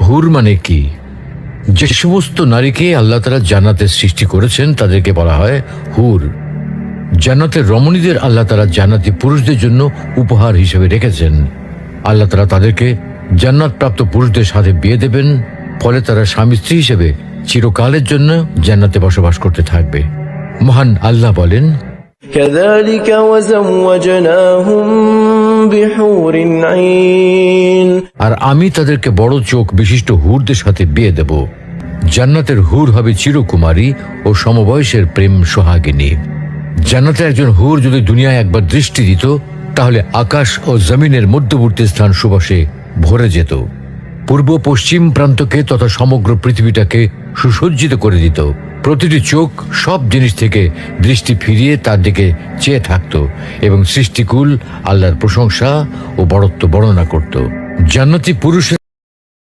হুর মানে কি? যে সমস্ত নারীকে আল্লাহ তাআলা জান্নাতে সৃষ্টি করেছেন তাদেরকে বলা হয় হুর। জান্নাতের রমণীদের আল্লাহ তাআলা জান্নাতি পুরুষদের জন্য উপহার হিসেবে রেখেছেন। আল্লাহ তাআলা তাদেরকে জান্নাত প্রাপ্ত পুরুষদের সাথে বিয়ে দেবেন, ফলে তারা স্বামী স্ত্রী হিসেবে চিরকালের জন্য জান্নাতে বসবাস করতে থাকবে। মহান আল্লাহ বলেন, كذلك وزوجناهم بحور عين আর আমি তাদেরকে বড় চোখ বিশিষ্ট হুরদের সাথে বিয়ে দেব। জান্নাতের হুর হবে চিরকুমারী ও সমবয়সের প্রেম সোহাগিনী। জান্নাতে একজন হুর যদি দুনিয়ায় একবার দৃষ্টি দিত, তাহলে আকাশ ও জমিনের মধ্যবর্তী স্থান সুবাসে ভরে যেত। পূর্ব পশ্চিম প্রান্তকে তথা সমগ্র পৃথিবীটাকে সুসজ্জিত করে দিত। প্রতিটি চোখ সব জিনিস থেকে দৃষ্টি ফিরিয়ে তার দিকে চেয়ে থাকত এবং সৃষ্টিকুল আল্লাহর প্রশংসা ও বড়ত্ব বর্ণনা করত। জান্নাতি পুরুষের